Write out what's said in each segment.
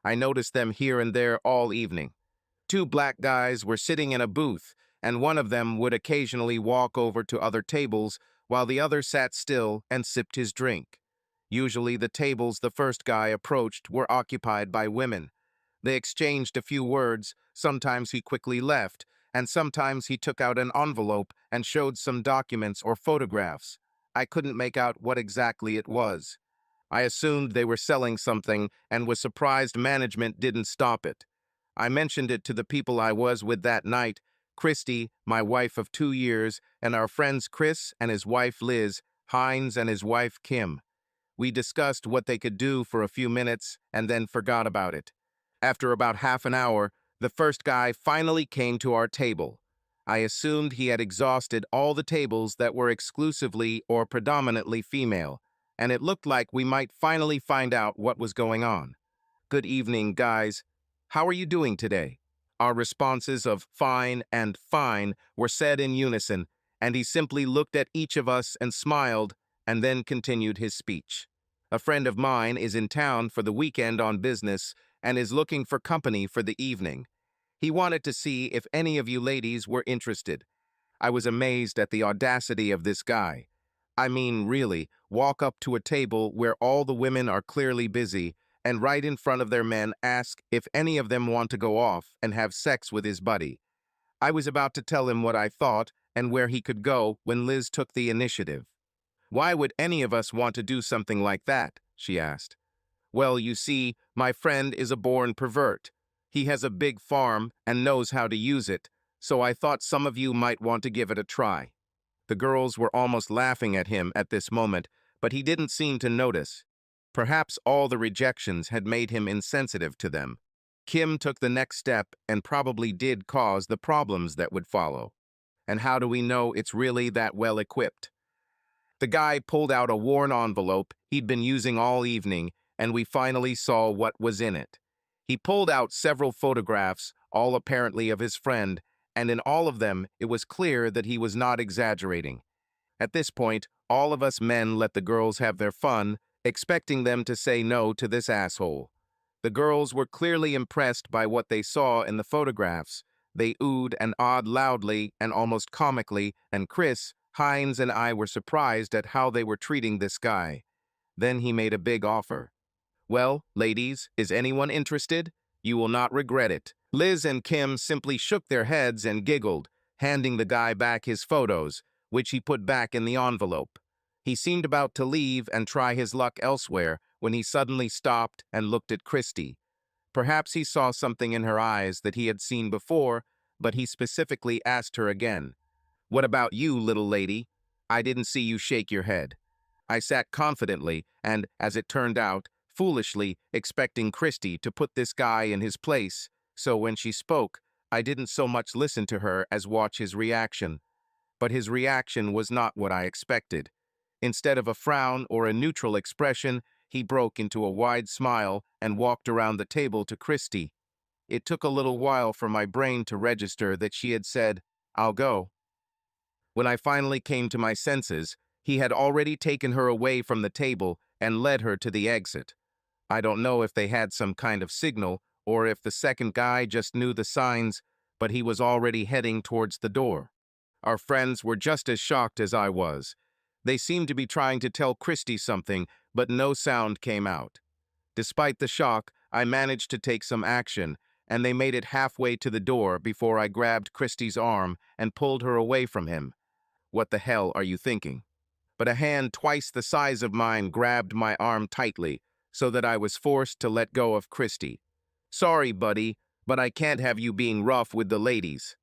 I noticed them here and there all evening. Two black guys were sitting in a booth, and one of them would occasionally walk over to other tables while the other sat still and sipped his drink. Usually the tables the first guy approached were occupied by women. They exchanged a few words, sometimes he quickly left, and sometimes he took out an envelope and showed some documents or photographs. I couldn't make out what exactly it was. I assumed they were selling something and was surprised management didn't stop it. I mentioned it to the people I was with that night, Christy, my wife of 2 years, and our friends Chris and his wife Liz, Hines and his wife Kim. We discussed what they could do for a few minutes and then forgot about it. After about half an hour, the first guy finally came to our table. I assumed he had exhausted all the tables that were exclusively or predominantly female, and it looked like we might finally find out what was going on. "Good evening, guys. How are you doing today?" Our responses of "fine" and "fine" were said in unison, and he simply looked at each of us and smiled, and then continued his speech. "A friend of mine is in town for the weekend on business and is looking for company for the evening. He wanted to see if any of you ladies were interested." I was amazed at the audacity of this guy. I mean, really, walk up to a table where all the women are clearly busy and right in front of their men ask if any of them want to go off and have sex with his buddy. I was about to tell him what I thought and where he could go when Liz took the initiative. "Why would any of us want to do something like that?" she asked. "Well, you see, my friend is a born pervert. He has a big farm and knows how to use it, so I thought some of you might want to give it a try." The girls were almost laughing at him at this moment, but he didn't seem to notice. Perhaps all the rejections had made him insensitive to them. Kim took the next step and probably did cause the problems that would follow. And how do we know it's really that well equipped? The guy pulled out a worn envelope he'd been using all evening, and we finally saw what was in it. He pulled out several photographs, all apparently of his friend, and in all of them it was clear that he was not exaggerating. At this point, all of us men let the girls have their fun, expecting them to say no to this asshole. The girls were clearly impressed by what they saw in the photographs. They oohed and awed loudly and almost comically, and Chris, Hines, and I were surprised at how they were treating this guy. Then he made a big offer. "Well, ladies, is anyone interested? You will not regret it." Liz and Kim simply shook their heads and giggled, handing the guy back his photos, which he put back in the envelope. He seemed about to leave and try his luck elsewhere when he suddenly stopped and looked at Christy. Perhaps he saw something in her eyes that he had seen before, but he specifically asked her again, "What about you, little lady? I didn't see you shake your head." I sat confidently and, as it turned out, foolishly expecting Christy to put this guy in his place, so when she spoke, I didn't so much listen to her as watch his reaction. But his reaction was not what I expected. Instead of a frown or a neutral expression, he broke into a wide smile and walked around the table to Christy. It took a little while for my brain to register that she had said, "I'll go." When I finally came to my senses, he had already taken her away from the table and led her to the exit. I don't know if they had some kind of signal or if the second guy just knew the signs, but he was already heading towards the door. Our friends were just as shocked as I was. They seemed to be trying to tell Christy something, but no sound came out. Despite the shock, I managed to take some action, and they made it halfway to the door before I grabbed Christy's arm and pulled her away from him. What the hell are you thinking? But a hand twice the size of mine grabbed my arm tightly, so that I was forced to let go of Christy. "Sorry, buddy, but I can't have you being rough with the ladies."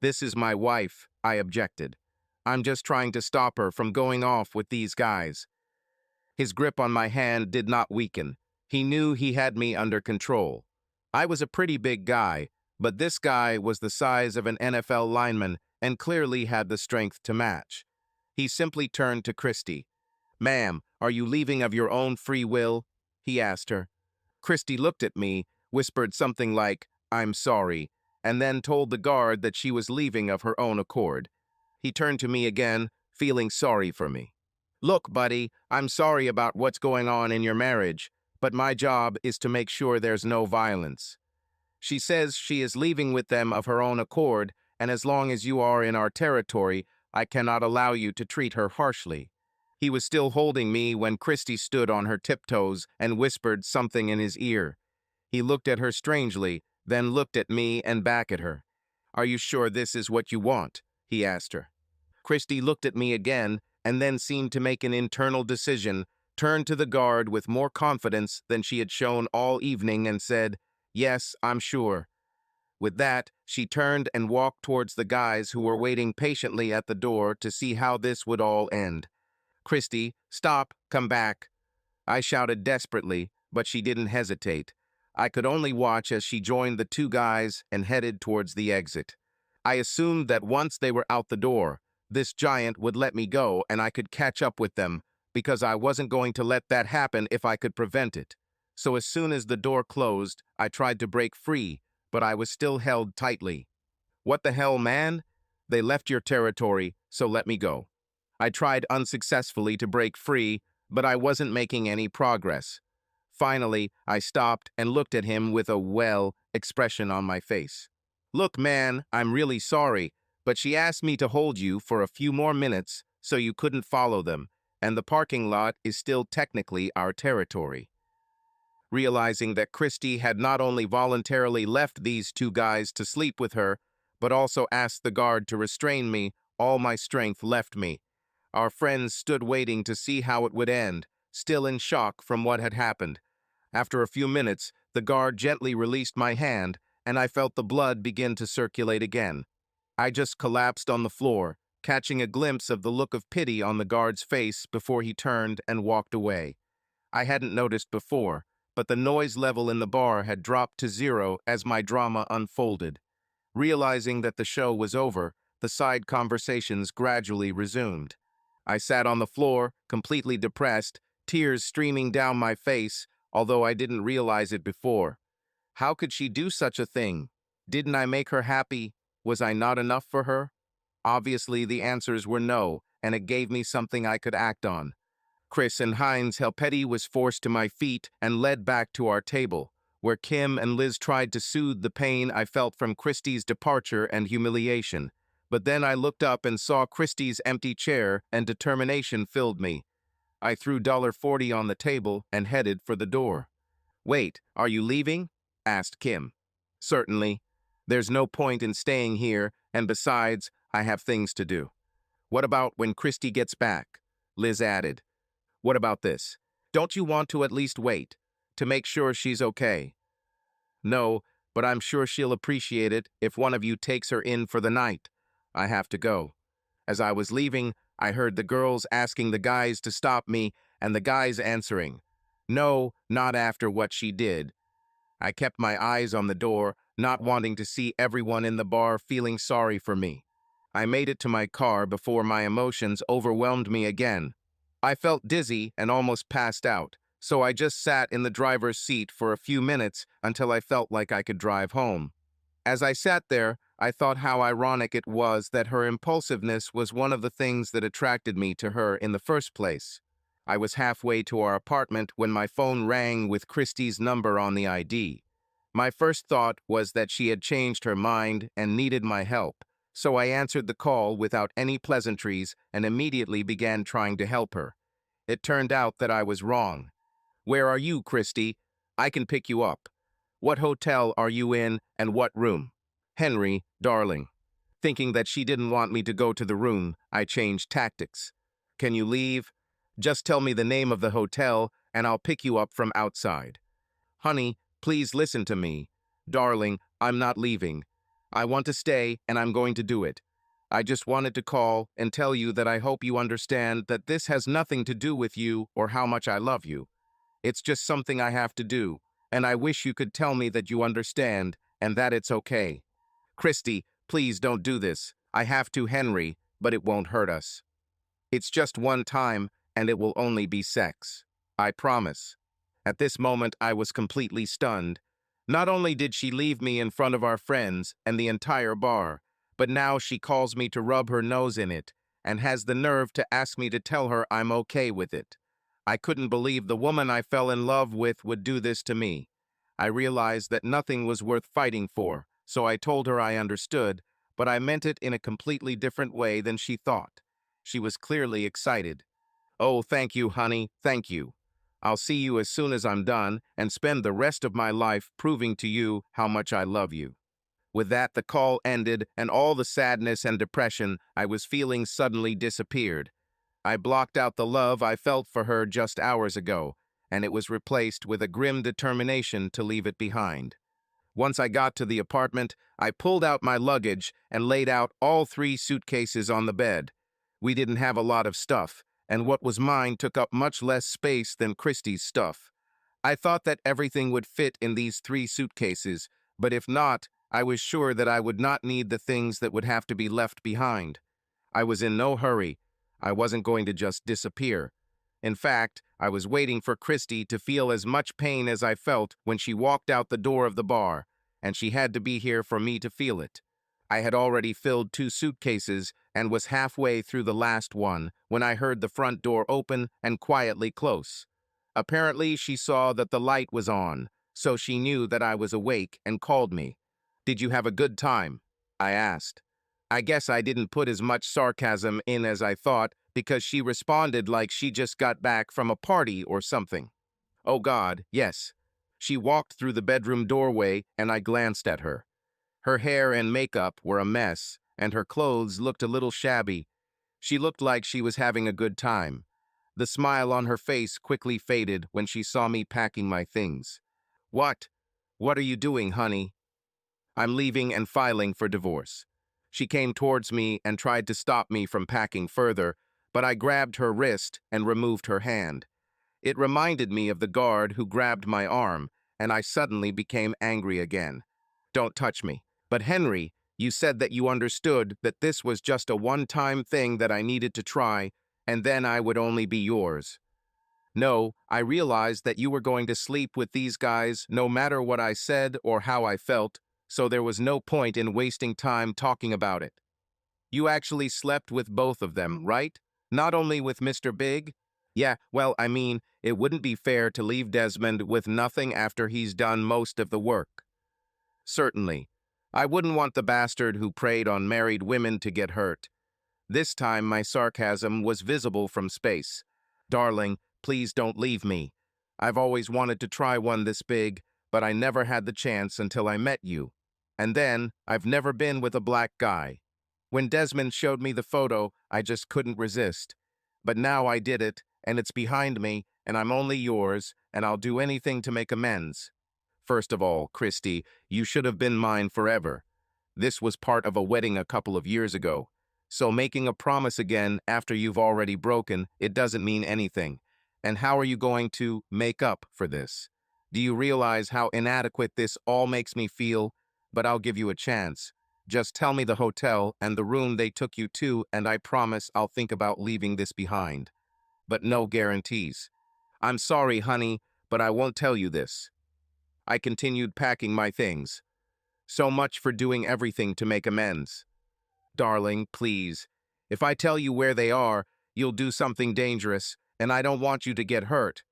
"This is my wife," I objected. "I'm just trying to stop her from going off with these guys." His grip on my hand did not weaken. He knew he had me under control. I was a pretty big guy, but this guy was the size of an NFL lineman and clearly had the strength to match. He simply turned to Christy. "Ma'am, are you leaving of your own free will?" he asked her. Christy looked at me, whispered something like, "I'm sorry," and then told the guard that she was leaving of her own accord. He turned to me again, feeling sorry for me. "Look, buddy, I'm sorry about what's going on in your marriage, but my job is to make sure there's no violence. She says she is leaving with them of her own accord, and as long as you are in our territory, I cannot allow you to treat her harshly. He was still holding me when Christy stood on her tiptoes and whispered something in his ear. He looked at her strangely, then looked at me and back at her. "Are you sure this is what you want?" he asked her. Christy looked at me again and then seemed to make an internal decision, turned to the guard with more confidence than she had shown all evening and said, "Yes, I'm sure." With that, she turned and walked towards the guys who were waiting patiently at the door to see how this would all end. "Christy, stop, come back." I shouted desperately, but she didn't hesitate. I could only watch as she joined the two guys and headed towards the exit. I assumed that once they were out the door, this giant would let me go and I could catch up with them, because I wasn't going to let that happen if I could prevent it. So as soon as the door closed, I tried to break free, but I was still held tightly. "What the hell, man? They left your territory, so let me go." I tried unsuccessfully to break free, but I wasn't making any progress. Finally, I stopped and looked at him with a well expression on my face. "Look, man, I'm really sorry, but she asked me to hold you for a few more minutes so you couldn't follow them, and the parking lot is still technically our territory." Realizing that Christy had not only voluntarily left these two guys to sleep with her, but also asked the guard to restrain me, all my strength left me. Our friends stood waiting to see how it would end, still in shock from what had happened. After a few minutes, the guard gently released my hand, and I felt the blood begin to circulate again. I just collapsed on the floor, catching a glimpse of the look of pity on the guard's face before he turned and walked away. I hadn't noticed before, but the noise level in the bar had dropped to zero as my drama unfolded. Realizing that the show was over, the side conversations gradually resumed. I sat on the floor, completely depressed, tears streaming down my face, although I didn't realize it before. How could she do such a thing? Didn't I make her happy? Was I not enough for her? Obviously, the answers were no, and it gave me something I could act on. Chris and Heinz Helpetti was forced to my feet and led back to our table, where Kim and Liz tried to soothe the pain I felt from Christy's departure and humiliation. But then I looked up and saw Christy's empty chair, and determination filled me. I threw $40 on the table and headed for the door. "Wait, are you leaving?" asked Kim. "Certainly. There's no point in staying here, and besides, I have things to do." "What about when Christy gets back?" Liz added. "What about this? Don't you want to at least wait, to make sure she's okay?" "No, but I'm sure she'll appreciate it if one of you takes her in for the night. I have to go." As I was leaving, I heard the girls asking the guys to stop me, and the guys answering, "No, not after what she did." I kept my eyes on the door, not wanting to see everyone in the bar feeling sorry for me. I made it to my car before my emotions overwhelmed me again. I felt dizzy and almost passed out, so I just sat in the driver's seat for a few minutes until I felt like I could drive home. As I sat there, I thought how ironic it was that her impulsiveness was one of the things that attracted me to her in the first place. I was halfway to our apartment when my phone rang with Christy's number on the ID. My first thought was that she had changed her mind and needed my help, so I answered the call without any pleasantries and immediately began trying to help her. It turned out that I was wrong. "Where are you, Christy? I can pick you up. What hotel are you in and what room?" "Henry, darling." Thinking that she didn't want me to go to the room, I changed tactics. "Can you leave? Just tell me the name of the hotel and I'll pick you up from outside." "Honey, please listen to me. Darling, I'm not leaving. I want to stay and I'm going to do it. I just wanted to call and tell you that I hope you understand that this has nothing to do with you or how much I love you. It's just something I have to do, and I wish you could tell me that you understand and that it's okay. Christy, please don't do this. I have to, Henry, but it won't hurt us. It's just one time, and it will only be sex. I promise." At this moment, I was completely stunned. Not only did she leave me in front of our friends and the entire bar, but now she calls me to rub her nose in it and has the nerve to ask me to tell her I'm okay with it. I couldn't believe the woman I fell in love with would do this to me. I realized that nothing was worth fighting for, so I told her I understood, but I meant it in a completely different way than she thought. She was clearly excited. "Oh, thank you, honey, thank you. I'll see you as soon as I'm done and spend the rest of my life proving to you how much I love you." With that, the call ended, and all the sadness and depression I was feeling suddenly disappeared. I blocked out the love I felt for her just hours ago, and it was replaced with a grim determination to leave it behind. Once I got to the apartment, I pulled out my luggage and laid out all 3 suitcases on the bed. We didn't have a lot of stuff, and what was mine took up much less space than Christie's stuff. I thought that everything would fit in these 3 suitcases, but if not, I was sure that I would not need the things that would have to be left behind. I was in no hurry. I wasn't going to just disappear. In fact, I was waiting for Christy to feel as much pain as I felt when she walked out the door of the bar, and she had to be here for me to feel it. I had already filled 2 suitcases and was halfway through the last one when I heard the front door open and quietly close. Apparently, she saw that the light was on, so she knew that I was awake and called me. "Did you have a good time?" I asked. I guess I didn't put as much sarcasm in as I thought because she responded like she just got back from a party or something. "Oh God, yes." She walked through the bedroom doorway and I glanced at her. Her hair and makeup were a mess, and her clothes looked a little shabby. She looked like she was having a good time. The smile on her face quickly faded when she saw me packing my things. "What? What are you doing, honey?" "I'm leaving and filing for divorce." She came towards me and tried to stop me from packing further, but I grabbed her wrist and removed her hand. It reminded me of the guard who grabbed my arm, and I suddenly became angry again. "Don't touch me." "But Henry, you said that you understood that this was just a one-time thing that I needed to try, and then I would only be yours." "No, I realized that you were going to sleep with these guys no matter what I said or how I felt, so there was no point in wasting time talking about it." "You actually slept with both of them, right? Not only with Mr. Big?" "Yeah, well, I mean, it wouldn't be fair to leave Desmond with nothing after he's done most of the work." "Certainly. I wouldn't want the bastard who preyed on married women to get hurt." This time my sarcasm was visible from space. "Darling, please don't leave me. I've always wanted to try one this big, but I never had the chance until I met you. And then, I've never been with a black guy. When Desmond showed me the photo, I just couldn't resist. But now I did it, and it's behind me, and I'm only yours, and I'll do anything to make amends. First of all, Christy, you should have been mine forever. This was part of a wedding a couple of years ago. So making a promise again after you've already broken, it doesn't mean anything. And how are you going to make up for this? Do you realize how inadequate this all makes me feel? But I'll give you a chance. Just tell me the hotel and the room they took you to, and I promise I'll think about leaving this behind. But no guarantees. I'm sorry, honey, but I won't tell you this." I continued packing my things. "So much for doing everything to make amends." "Darling, please. If I tell you where they are, you'll do something dangerous, and I don't want you to get hurt.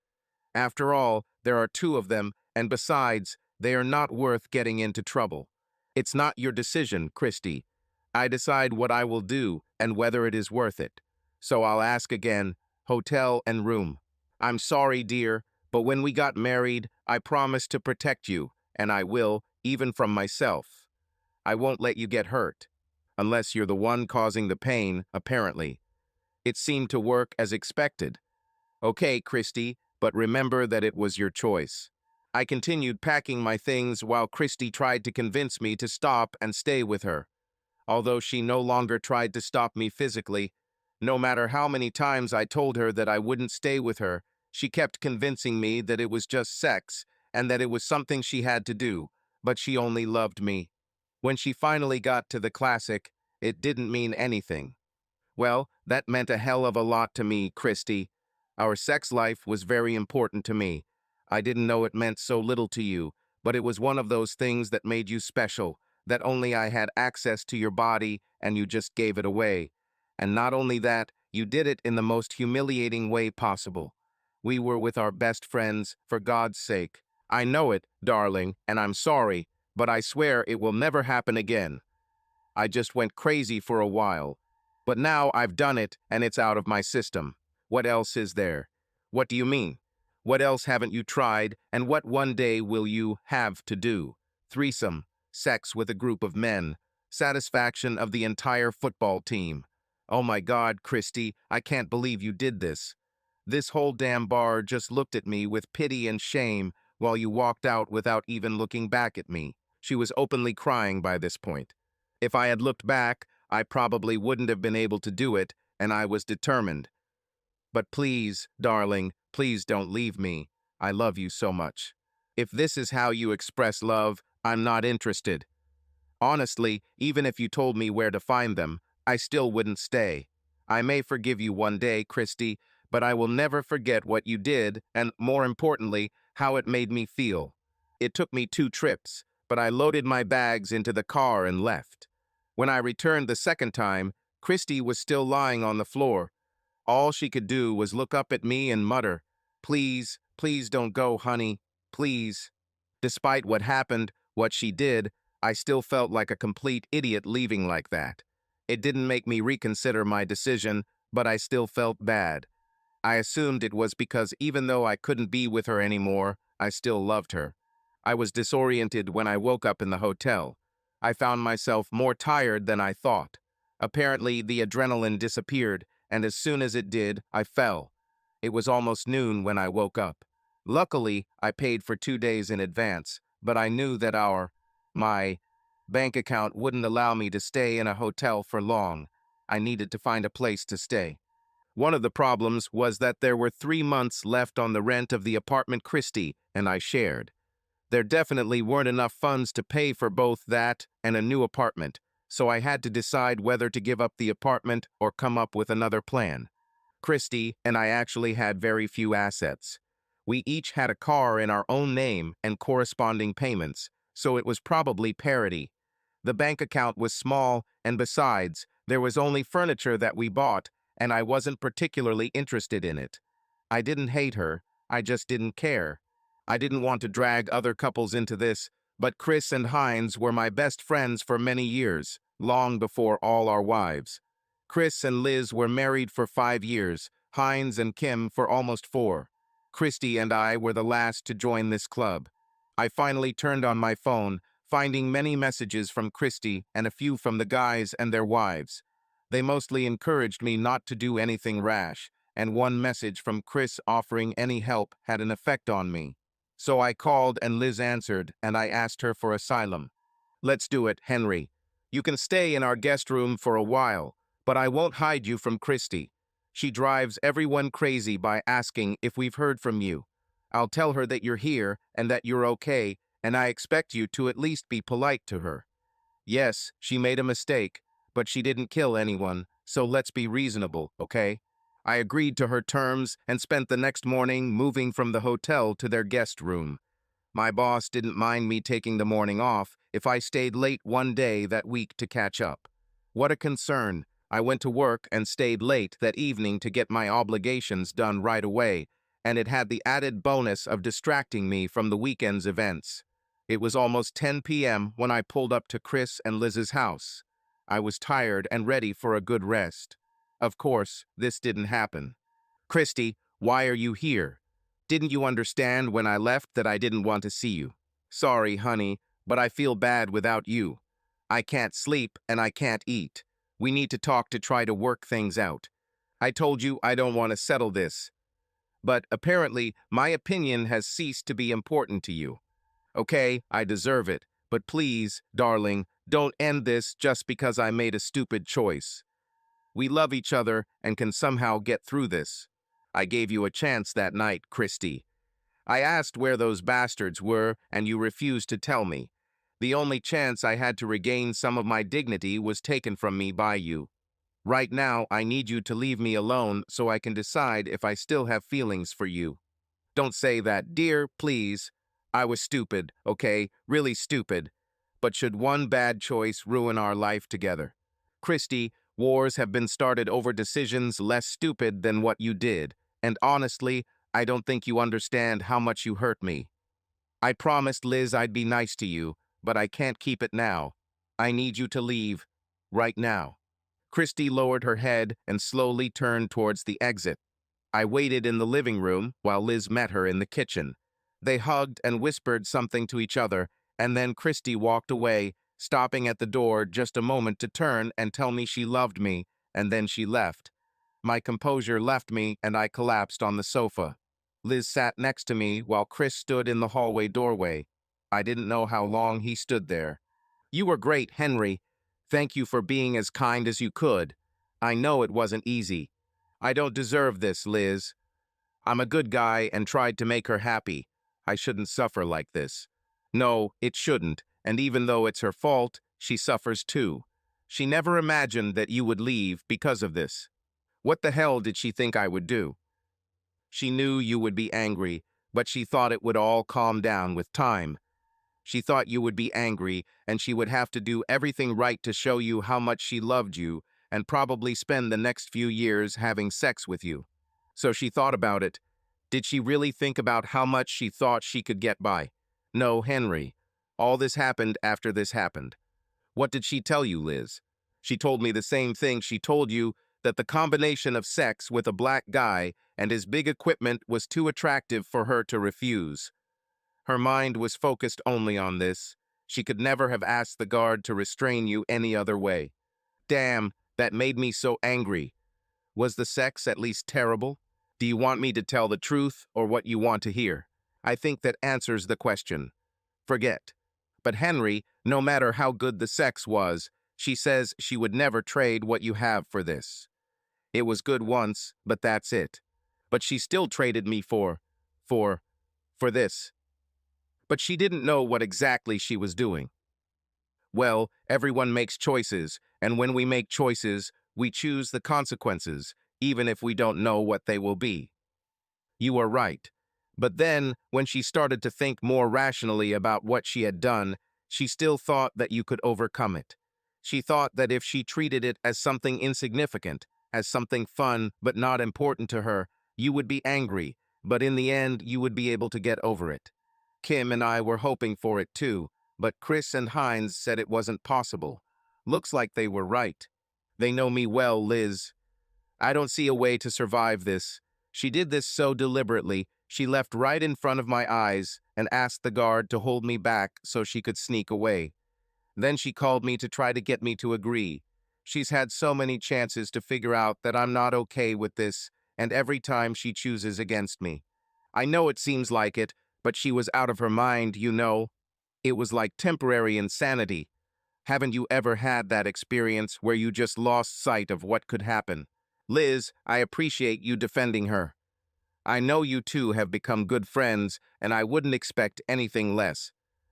After all, there are 2 of them, and besides, they are not worth getting into trouble." "It's not your decision, Christy. I decide what I will do and whether it is worth it. So I'll ask again, hotel and room." "I'm sorry, dear, but when we got married, I promised to protect you, and I will, even from myself. I won't let you get hurt. Unless you're the one causing the pain, apparently." It seemed to work as expected. "Okay, Christy, but remember that it was your choice." I continued packing my things while Christy tried to convince me to stop and stay with her. Although she no longer tried to stop me physically, no matter how many times I told her that I wouldn't stay with her, she kept convincing me that it was just sex and that it was something she had to do, but she only loved me. When she finally got to the classic, it didn't mean anything. Well, that meant a hell of a lot to me, Christy. Our sex life was very important to me. I didn't know it meant so little to you, but it was one of those things that made you special, that only I had access to your body and you just gave it away. And not only that, you did it in the most humiliating way possible. We were with our best friends, for God's sake. I know it, darling, and I'm sorry, but I swear it will never happen again. I just went crazy for a while. But now I've done it, and it's out of my system. What else is there? What do you mean? What else haven't you tried, and what one day will you have to do? Threesome, sex with a group of men, satisfaction of the entire football team. Oh my God, Christy, I can't believe you did this. This whole damn bar just looked at me with pity and shame while you walked out without even looking back at me. She was openly crying by this point. If I had looked back, I probably wouldn't have been able to do it, and I was determined. But please, darling, please don't leave me. I love you so much. If this is how you express love, I'm not interested. Honestly, even if you told me where to find them, I still wouldn't stay. I may forgive you one day, Christy, but I will never forget what you did, and more importantly, how it made me feel. It took me 2 trips, but I loaded my bags into the car and left. When I returned the second time, Christy was still lying on the floor. All she could do was look up at me and mutter, "Please, please don't go, honey, please." Despite what happened, what she did, I still felt like a complete idiot leaving like that. It didn't make me reconsider my decision, but I still felt bad. I assumed it was because even though I couldn't be with her anymore, I still loved her. I was disoriented when I woke up in the hotel. I found myself more tired than I thought. Apparently, the adrenaline disappeared, and as soon as it did, I fell. It was almost noon when I woke up. Luckily, I paid for 2 days in advance, but I knew that my bank account wouldn't allow me to stay in a hotel for long. I needed to find a place to stay. One of the problems was that there were 3 months left on the rent of the apartment Christy and I shared. There definitely weren't enough funds to pay for both that and a new apartment, so I had to decide whether to give up the apartment or come up with another plan. Christy and I actually had very few assets. We each had a car in our own name and corresponding payments, so it was probably parity. The bank account was small, and besides, there was only furniture that we bought, and I wasn't particularly interested in it. I didn't hate her, I just didn't care. I didn't want to drag other couples into this, but Chris and Hines were my best friends for many years, long before all our wives. Chris and Liz were married for 5 years, Hines and Kim for almost 4. Christy and I were the last to join this club. I finally turned on my phone, finding many messages from Christy and a few from the guys and their wives. They mostly encouraged me not to do anything rash, and one message from Chris offering any help had an effect on me. So I called and Liz answered, and I asked her for asylum. "Let's do it, Henry. You can stay in our guest room for a while, but I won't hide you from Christy. She drives everyone crazy by asking if we've heard from you. I'll tell her that you're here and that you're okay, and I expect you to at least be polite to her. Yes, she made a mistake, but she didn't kill anyone, so let's be reasonable, okay?" I agreed to her terms and spent the next morning moving from the hotel to their guest room. My boss didn't mind me taking the morning off if I stayed late one day that week to catch up. What a concern. I went to work and stayed late that evening to get my obligations done right away, and it had the added bonus of distracting me from the weekend's events. It was almost 10 p.m. when I pulled up to Chris and Liz's house. I was tired and ready for a good rest. Of course, this didn't happen. "Christy, why are you here? Didn't you understand when I left that I didn't want to see you?" "Sorry, honey, but I feel bad without you. I can't sleep and I can't eat. We need to talk to try to work things out. I told you I don't want to settle this. But apparently, my opinion has ceased to be important to you. Okay, I deserve it, but please, darling, don't end this just because I made a stupid choice. We love each other and can somehow get through this. I gave you a chance that night, Christy. I asked where those bastards were, and you refused to tell me. The only chance I had to regain some of my dignity was taken from me by you. Right now, I need you to leave me alone so I can decide if I still have feelings for you. Don't say that, dear, please. I was stupid, okay? Really stupid. But should one bad choice ruin our life together? Christy, wars have been started over decisions less stupid than what you did, and honestly, I don't think you understand how much you hurt me. I promised Liz I'd be nice to you, but I can't keep it now. I need you to leave. Right now." Christy lowered her head and slowly turned towards the exit. I waited in the living room while Liz met her in the kitchen. They hugged and whispered something to each other, and then Christy walked away, stopping at the door just a moment to turn and tell me she loved me, and then she left. My composure left me and I collapsed on the sofa. Liz sat next to me while Chris stood in the hallway doorway. I didn't know how long he stood there. "You were great, Henry. Thank you for being as kind as you could. I know it wasn't easy. I don't deserve this, Liz. I'm a good guy and tried to make her happy. I shouldn't suffer like this." "No, it shouldn't, and even though it's her fault, she suffers too. She never imagined that you would leave because of this. What the hell did she think I would do? She knew you would be angry, but she thought it would all calm down with time. She thought you would be angry, and she would have to do everything right to show you how much she loved you, and probably spend the next few years having sex with you. So she thought about it. Did she really think about how much she thought she could get by? No, Henry. All this happened after this happened. What did she tell you, Liz? She told me the same thing she told you, that the combination of sex with a black guy and his big equipment was too attractive for her to refuse. Her mind was focused only on this. She could never have asked the guard to restrain you any other way. Damn, that made me so angry. Was the sex at least terrible? Do you want me to tell the truth or what you want to hear? I think that answers the question. Forget. But Henry, no matter how good the sex was, she says she would never trade what you have for this. It was good once, but that's it. But she still traded me for this. But she didn't know what exactly she was doing. Well, everyone makes choices, and when we make choices, we choose the consequences, even if we don't know what they will be. You are right. But then, when she started to think more rationally about what she had done, she still thought that you could overcome it. She thought that if she treated it as something insignificant, as something fun but not important to her, you would be angry, but in the end you would be able to get over it. Kim and I were hoping for it too, but Chris and Hines said it wasn't possible. Looks like they were right. They know me well, Liz. I don't see a way to survive this. She did this so deliberately, she left right in front of my eyes and asked the guard to hold me back so she could sneak away. Then she called me to try to get me to agree. She's had so many chances to figure out that I'm not okay with this, and every time she chooses against me. I know it seems like it, but she was out of her mind, you know. It was like temporary insanity. Haven't you ever had that experience where you just lost sight of what could happen? Liz, I appreciate you defending her. I know you two have become good friends, and I wouldn't expect anything less.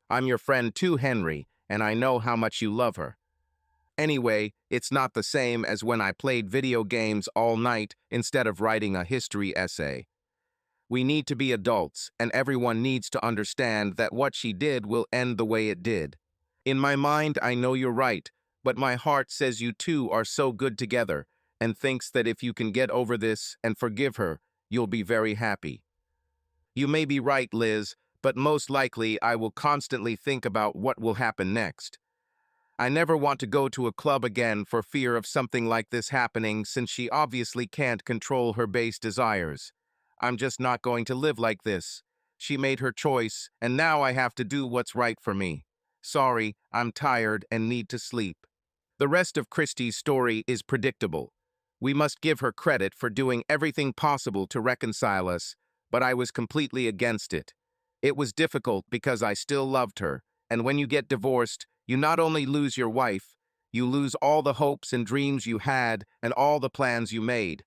I'm your friend too, Henry, and I know how much you love her. Anyway, it's not the same as when I played video games all night instead of writing a history essay. We need to be adults, and everyone needs to understand that what she did will end the way it did. In my mind, I know you're right, but my heart says you two are so good together, and thinks that if you can get over this and forgive her, you'll be very happy. You may be right, Liz, but most likely I will constantly think about what will happen next. I never want to go to a club again for fear of something like this happening, since she obviously can't control her base desires. I'm just not going to live like this. She made her choice, and now I have to do what's right for me. Sorry, I'm tired and need to sleep. The rest of Christie's story is predictable. We must give her credit for doing everything possible to reconcile us, but I was completely against it. It was difficult because I still loved her, and when you get divorced, you not only lose your wife, you lose all the hopes and dreams you had and all the plans you made.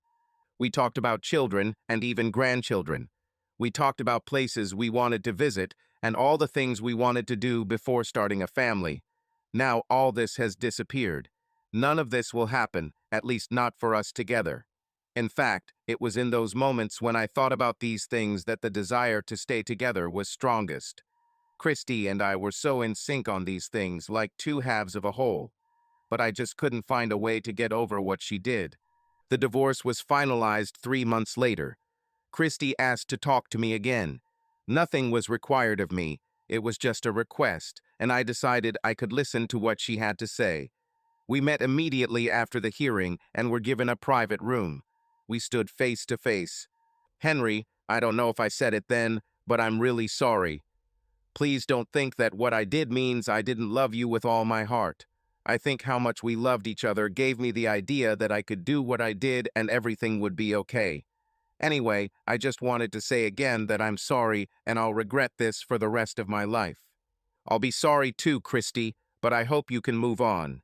We talked about children and even grandchildren. We talked about places we wanted to visit and all the things we wanted to do before starting a family. Now all this has disappeared. None of this will happen, at least not for us together. In fact, it was in those moments when I thought about these things that the desire to stay together was strongest. Christy and I were so in sync on these things, like two halves of a whole. But I just couldn't find a way to get over what she did. The divorce was finalized 3 months later. Christy asked to talk to me again. Nothing was required of me. It was just a request, and I decided I could listen to what she had to say. We met immediately after the hearing and were given a private room. We stood face to face. Henry, I don't know if I said it then, but I'm really sorry. Please don't think that what I did means I didn't love you with all my heart. I think how much we loved each other gave me the idea that I could do what I did and everything would be okay. Anyway, I just wanted to say again that I'm sorry and I'll regret this for the rest of my life. I'll be sorry too, Christy, but I hope you can move on.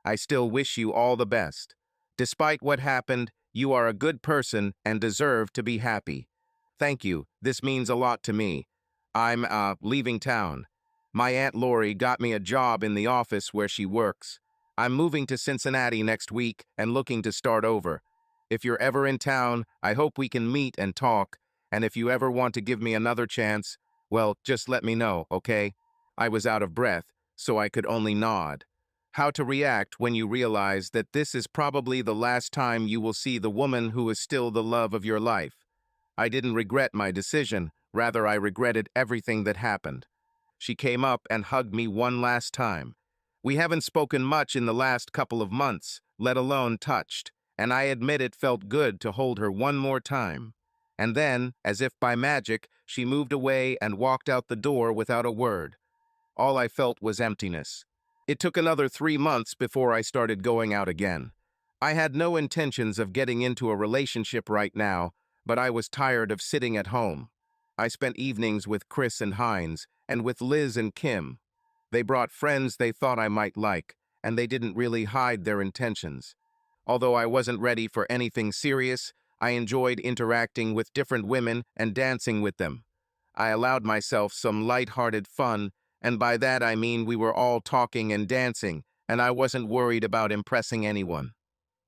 I still wish you all the best. Despite what happened, you are a good person and deserve to be happy. Thank you, this means a lot to me. I'm, leaving town. My Aunt Lori got me a job in the office where she works. I'm moving to Cincinnati next week and looking to start over. If you're ever in town, I hope we can meet and talk, and if you ever want to give me another chance, well, just let me know, okay? I was out of breath, so I could only nod. How to react when you realize that this is probably the last time you will see the woman who is still the love of your life. I didn't regret my decision, rather I regretted everything that happened. She came up and hugged me one last time. We haven't spoken much in the last couple of months, let alone touched, and I admit it felt good to hold her one more time. And then, as if by magic, she moved away and walked out the door without a word. All I felt was emptiness. It took another 3 months before I started going out again. I had no intentions of getting into a relationship right now, but I was tired of sitting at home. I spent evenings with Chris and Hines, and with Liz and Kim. They brought friends they thought I might like, and they didn't really hide their intentions. Although I wasn't ready for anything serious, I enjoyed interacting with different women and dancing with them. I allowed myself some light-hearted fun, and by that I mean we were all talking and dancing, and I wasn't worried about impressing anyone.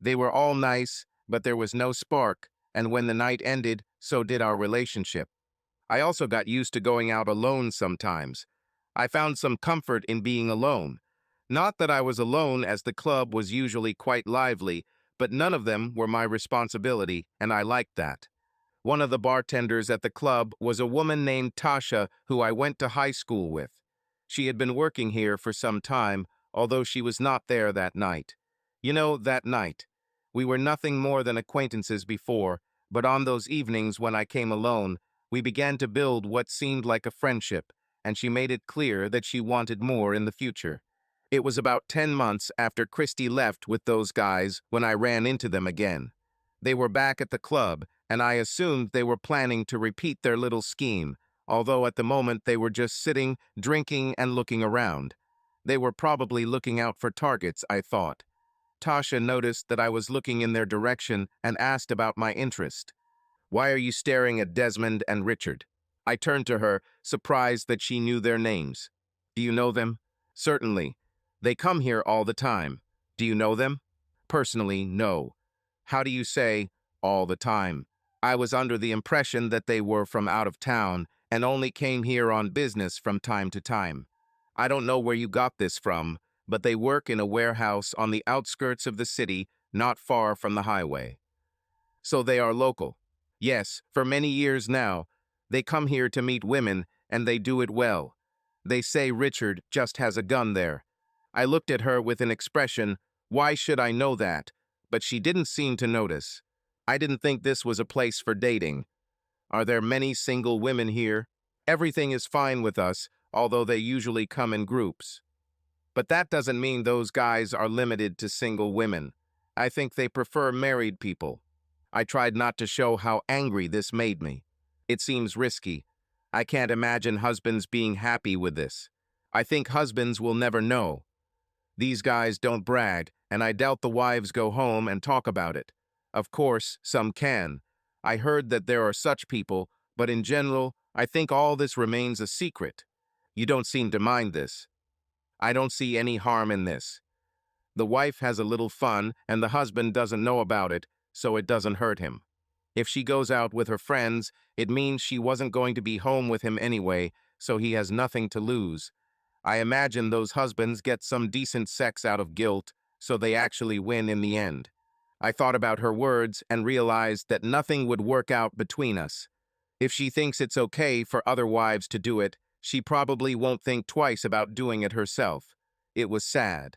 They were all nice, but there was no spark, and when the night ended, so did our relationship. I also got used to going out alone sometimes. I found some comfort in being alone. Not that I was alone, as the club was usually quite lively, but none of them were my responsibility, and I liked that. One of the bartenders at the club was a woman named Tasha, who I went to high school with. She had been working here for some time, although she was not there that night. You know, that night. We were nothing more than acquaintances before, but on those evenings when I came alone, we began to build what seemed like a friendship, and she made it clear that she wanted more in the future. It was about 10 months after Christy left with those guys when I ran into them again. They were back at the club, and I assumed they were planning to repeat their little scheme, although at the moment they were just sitting, drinking, and looking around. They were probably looking out for targets, I thought. Tasha noticed that I was looking in their direction and asked about my interest. "Why are you staring at Desmond and Richard?" I turned to her, surprised that she knew their names. "Do you know them?" "Certainly. They come here all the time. Do you know them?" "Personally, no." "How do you say, all the time?" I was under the impression that they were from out of town and only came here on business from time to time. "I don't know where you got this from, but they work in a warehouse on the outskirts of the city, not far from the highway." "So they are local?" "Yes, for many years now. They come here to meet women, and they do it well. They say Richard just has a gun there." I looked at her with an expression, "Why should I know that?" But she didn't seem to notice. "I didn't think this was a place for dating." "Are there many single women here?" "Everything is fine with us, although they usually come in groups." "But that doesn't mean those guys are limited to single women. I think they prefer married people." I tried not to show how angry this made me. "It seems risky. I can't imagine husbands being happy with this. I think husbands will never know. These guys don't brag, and I doubt the wives go home and talk about it. Of course, some can. I heard that there are such people, but in general, I think all this remains a secret. You don't seem to mind this." "I don't see any harm in this. The wife has a little fun, and the husband doesn't know about it, so it doesn't hurt him. If she goes out with her friends, it means she wasn't going to be home with him anyway, so he has nothing to lose. I imagine those husbands get some decent sex out of guilt, so they actually win in the end." I thought about her words and realized that nothing would work out between us. If she thinks it's okay for other wives to do it, she probably won't think twice about doing it herself. It was sad.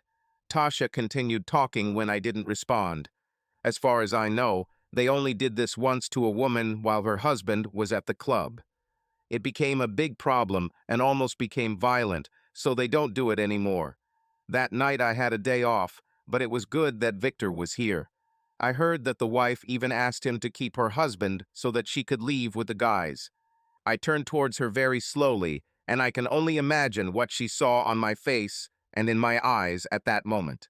Tasha continued talking when I didn't respond. As far as I know, they only did this once to a woman while her husband was at the club. It became a big problem and almost became violent, so they don't do it anymore. That night I had a day off, but it was good that Victor was here. I heard that the wife even asked him to keep her husband so that she could leave with the guys. I turned towards her very slowly, and I can only imagine what she saw on my face and in my eyes at that moment.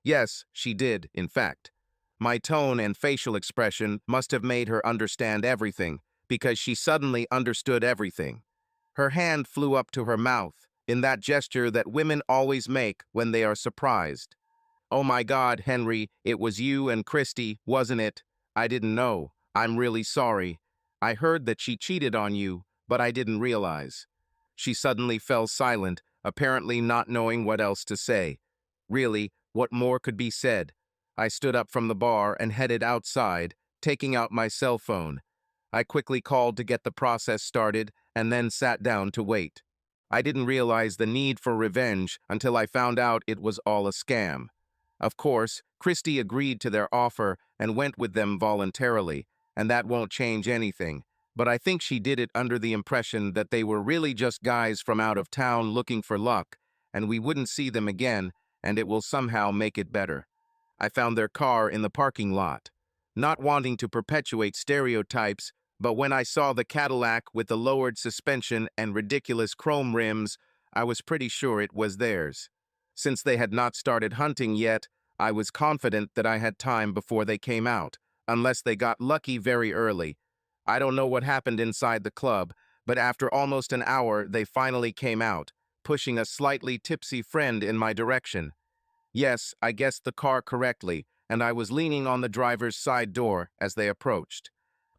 Yes, she did, in fact. My tone and facial expression must have made her understand everything, because she suddenly understood everything. Her hand flew up to her mouth, in that gesture that women always make when they are surprised. "Oh my God, Henry, it was you and Christy, wasn't it? I didn't know. I'm really sorry. I heard that she cheated on you, but I didn't realize." She suddenly fell silent, apparently not knowing what else to say. Really, what more could be said? I stood up from the bar and headed outside, taking out my cell phone. I quickly called to get the process started and then sat down to wait. I didn't realize the need for revenge until I found out it was all a scam. Of course, Christy agreed to their offer and went with them voluntarily, and that won't change anything. But I think she did it under the impression that they were really just guys from out of town looking for luck, and we wouldn't see them again, and it will somehow make it better. I found their car in the parking lot. Not wanting to perpetuate stereotypes, but when I saw the Cadillac with the lowered suspension and ridiculous chrome rims, I was pretty sure it was theirs. Since they had not started hunting yet, I was confident that I had time before they came out, unless they got lucky very early. I don't know what happened inside the club, but after almost an hour they finally came out, pushing a slightly tipsy friend in my direction. Yes, I guessed the car correctly, and I was leaning on the driver's side door as they approached.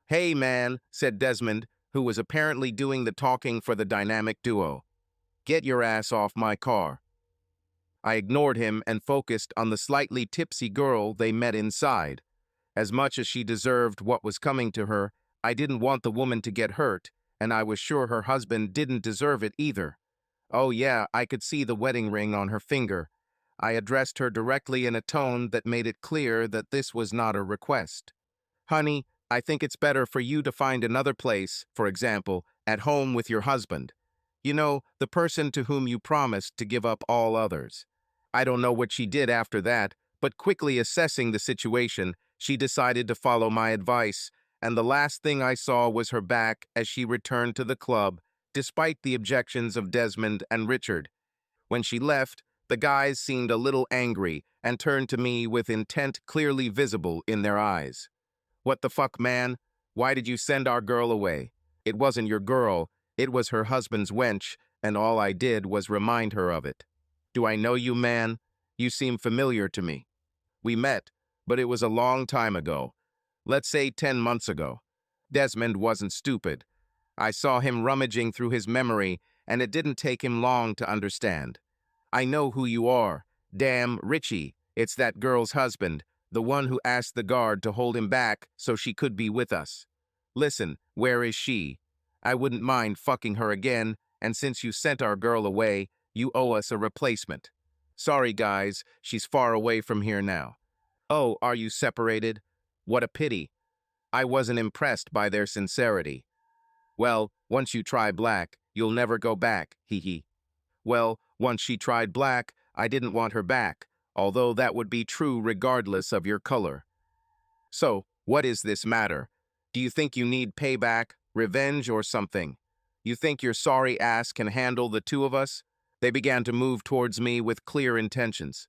"Hey, man," said Desmond, who was apparently doing the talking for the dynamic duo. "Get your ass off my car." I ignored him and focused on the slightly tipsy girl they met inside. As much as she deserved what was coming to her, I didn't want the woman to get hurt, and I was sure her husband didn't deserve it either. Oh yeah, I could see the wedding ring on her finger. I addressed her directly in a tone that made it clear that this was not a request. "Honey, I think it's better for you to find another place, for example, at home with your husband. You know, the person to whom you promised to give up all others." I don't know what she did after that, but quickly assessing the situation, she decided to follow my advice, and the last thing I saw was her back as she returned to the club, despite the objections of Desmond and Richard. When she left, the guys seemed a little angry and turned to me with intent clearly visible in their eyes. "What the fuck, man? Why did you send our girl away? It wasn't your girl, it was her husband's wench, and all I did was remind her of it." "Do I know you, man? You seem familiar to me." "We met, but it was a long time ago. Let's say 10 months ago." Desmond wasn't stupid. I saw him rummaging through his memory, and it didn't take him long to understand. "I know who you are. Damn, Richie. It's that girl's husband, the one who asked the guard to hold him back so she could be with us. Listen, where is she? I wouldn't mind fucking her again, and since you sent our girl away, you owe us a replacement. Sorry, guys, she's far away from here now." "Oh, are you separated? What a pity. I wasn't impressed by their sincerity." "Well, once you try black, you'll never go back, hee hee." Well, once she tried black, I didn't want her back, although that would be true regardless of your color. "So, what is this matter? Do you think you need payback, revenge, or something? You think your sorry ass can handle the two of us?" They began to move towards me with clear intentions.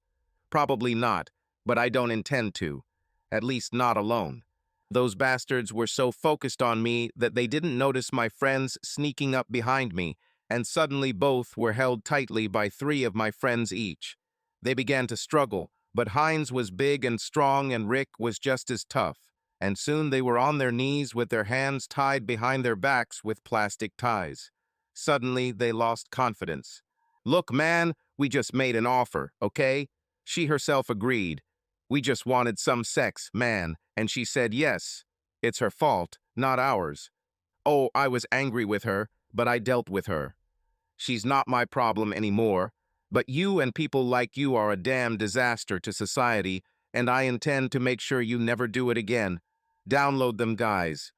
"Probably not, but I don't intend to. At least not alone." Those bastards were so focused on me that they didn't notice my friends sneaking up behind me, and suddenly both were held tightly by 3 of my friends each. They began to struggle, but Heinz was big and strong and Rick was just as tough, and soon they were on their knees with their hands tied behind their backs with plastic ties. Suddenly, they lost confidence. "Look, man, we just made an offer, okay?" She herself agreed. We just wanted some sex, man, and she said yes. It's her fault, not ours. Oh, I was angry with her, but I dealt with her. She's not my problem anymore, but you and people like you are a damn disaster to society, and I intend to make sure you never do it again. Download them, guys.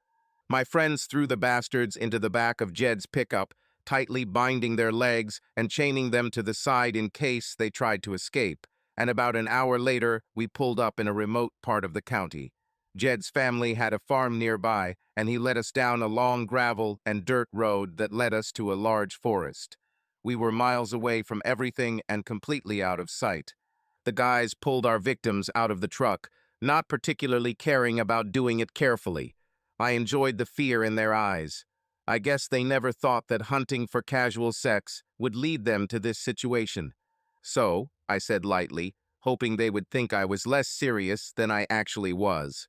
My friends threw the bastards into the back of Jed's pickup, tightly binding their legs and chaining them to the side in case they tried to escape, and about an hour later, we pulled up in a remote part of the county. Jed's family had a farm nearby, and he led us down a long gravel and dirt road that led us to a large forest. We were miles away from everything and completely out of sight. The guys pulled our victims out of the truck, not particularly caring about doing it carefully. I enjoyed the fear in their eyes. I guess they never thought that hunting for casual sex would lead them to this situation. So, I said lightly, hoping they would think I was less serious than I actually was.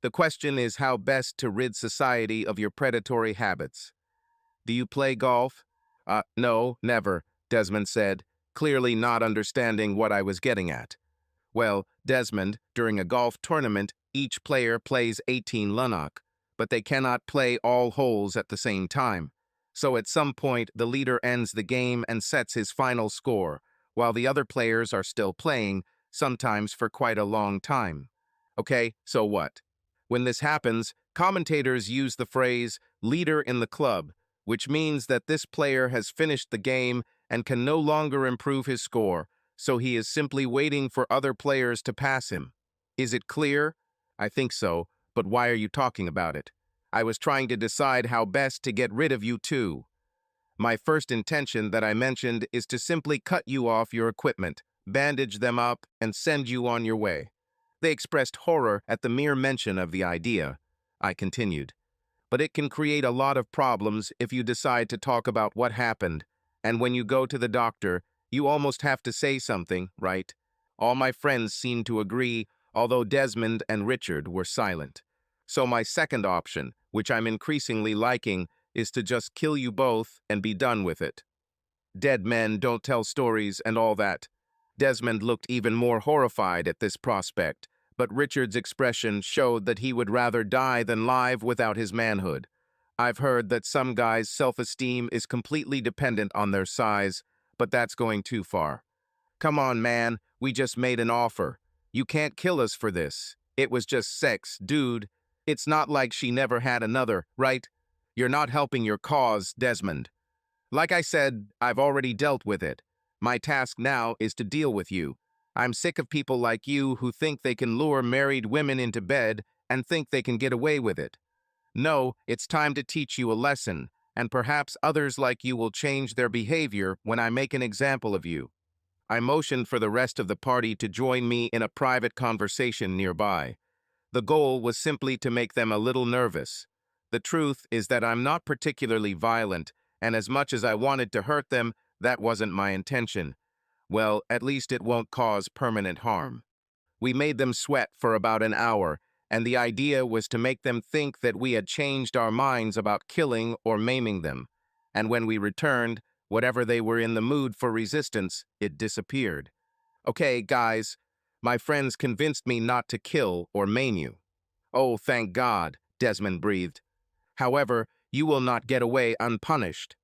The question is how best to rid society of your predatory habits. Do you play golf? No, never, Desmond said, clearly not understanding what I was getting at. Well, Desmond, during a golf tournament, each player plays 18 lunok, but they cannot play all holes at the same time. So at some point, the leader ends the game and sets his final score, while the other players are still playing, sometimes for quite a long time. Okay, so what? When this happens, commentators use the phrase leader in the club, which means that this player has finished the game and can no longer improve his score, so he is simply waiting for other players to pass him. Is it clear? I think so, but why are you talking about it? I was trying to decide how best to get rid of you too. My first intention that I mentioned is to simply cut you off your equipment, bandage them up, and send you on your way. They expressed horror at the mere mention of the idea. I continued. But it can create a lot of problems if you decide to talk about what happened, and when you go to the doctor, you almost have to say something, right? All my friends seemed to agree, although Desmond and Richard were silent. So my second option, which I'm increasingly liking, is to just kill you both and be done with it. Dead men don't tell stories and all that. Desmond looked even more horrified at this prospect, but Richard's expression showed that he would rather die than live without his manhood. I've heard that some guys' self-esteem is completely dependent on their size, but that's going too far. Come on, man, we just made an offer. You can't kill us for this. It was just sex, dude. It's not like she never had another, right? You're not helping your cause, Desmond. Like I said, I've already dealt with it. My task now is to deal with you. I'm sick of people like you who think they can lure married women into bed and think they can get away with it. No, it's time to teach you a lesson, and perhaps others like you will change their behavior when I make an example of you. I motioned for the rest of the party to join me in a private conversation nearby. The goal was simply to make them a little nervous. The truth is that I'm not particularly violent, and as much as I wanted to hurt them, that wasn't my intention. Well, at least it won't cause permanent harm. We made them sweat for about an hour, and the idea was to make them think that we had changed our minds about killing or maiming them. And when we returned, whatever they were in the mood for resistance, it disappeared. Okay, guys, my friends convinced me not to kill or maim you. Oh, thank God, Desmond breathed. However, you will not get away unpunished.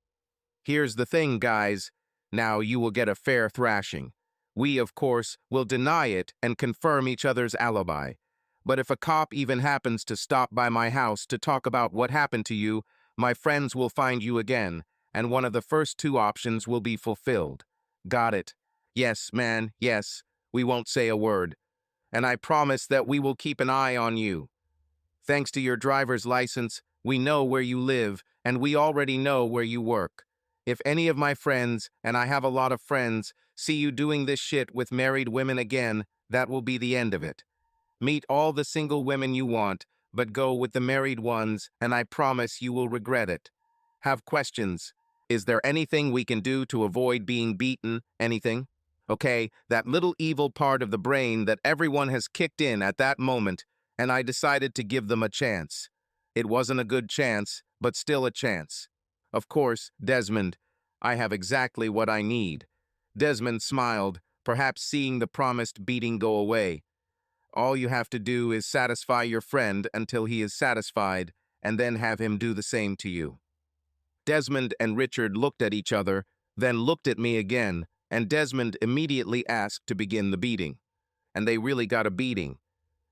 Here's the thing, guys. Now you will get a fair thrashing. We, of course, will deny it and confirm each other's alibi. But if a cop even happens to stop by my house to talk about what happened to you, my friends will find you again, and one of the first two options will be fulfilled. Got it? Yes, man, yes. We won't say a word. And I promise that we will keep an eye on you. Thanks to your driver's license, we know where you live, and we already know where you work. If any of my friends, and I have a lot of friends, see you doing this shit with married women again, that will be the end of it. Meet all the single women you want, but go with the married ones, and I promise you will regret it. Have questions? Is there anything we can do to avoid being beaten? Anything? Okay, that little evil part of the brain that everyone has kicked in at that moment, and I decided to give them a chance. It wasn't a good chance, but still a chance. Of course, Desmond, I have exactly what I need. Desmond smiled, perhaps seeing the promised beating go away. all you have to do is satisfy your friend until he is satisfied, and then have him do the same to you." Desmond and Richard looked at each other, then looked at me again, and Desmond immediately asked to begin the beating. And they really got a beating.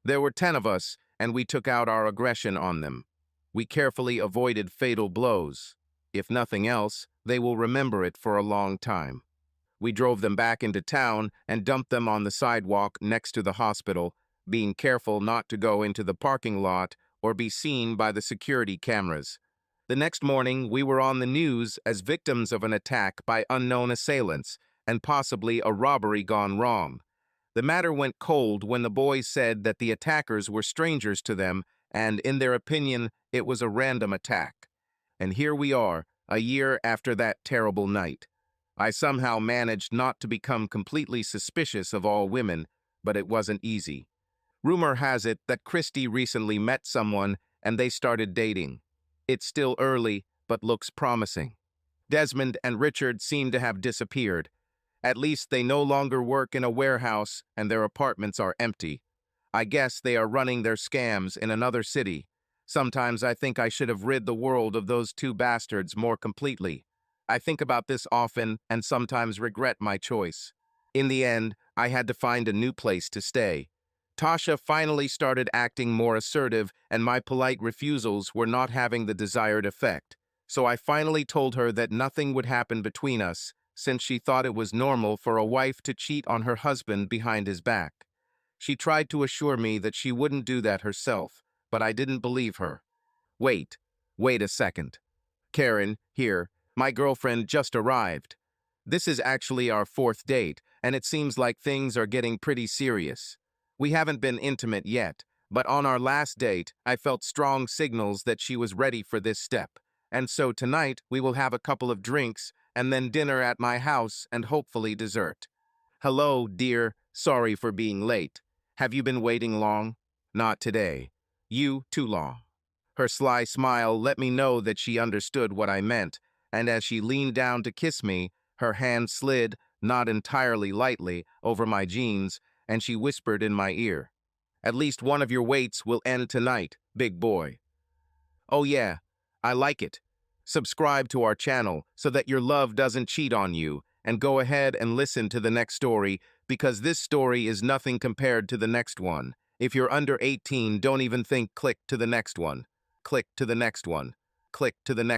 There were 10 of us, and we took out our aggression on them. We carefully avoided fatal blows. If nothing else, they will remember it for a long time. We drove them back into town and dumped them on the sidewalk next to the hospital, being careful not to go into the parking lot or be seen by the security cameras. The next morning, we were on the news as victims of an attack by unknown assailants and possibly a robbery gone wrong. The matter went cold when the boys said that the attackers were strangers to them and, in their opinion, it was a random attack. And here we are, a year after that terrible night. I somehow managed not to become completely suspicious of all women, but it wasn't easy. Rumor has it that Christy recently met someone and they started dating. It's still early, but looks promising. Desmond and Richard seem to have disappeared. At least they no longer work in a warehouse and their apartments are empty. I guess they are running their scams in another city. Sometimes I think I should have rid the world of those two bastards more completely. I think about this often and sometimes regret my choice. In the end, I had to find a new place to stay. Tasha finally started acting more assertive, and my polite refusals were not having the desired effect. So I finally told her that nothing would happen between us, since she thought it was normal for a wife to cheat on her husband behind his back. She tried to assure me that she wouldn't do that herself, but I didn't believe her. Wait a second. Karen, here, my girlfriend just arrived. This is actually our 4th date, and it seems like things are getting pretty serious. We haven't been intimate yet, but on our last date, I felt strong signals that she was ready for this step. And so tonight, we will have a couple of drinks, and then dinner at my house and hopefully dessert. Hello, dear. Sorry for being late. Have you been waiting long? Not today. You, too long. Her sly smile let me know that she understood what I meant, and as she leaned down to kiss me, her hand slid, not entirely lightly, over my jeans, and she whispered in my ear, "At least one of your waits will end tonight, big boy." Oh yeah, I like it. Subscribe to our channel so that your love doesn't cheat on you, and go ahead and listen to the next story, because this story is nothing compared to the next one. If you're under 18, don't even think click to the next one. Click to the next one. Click to the next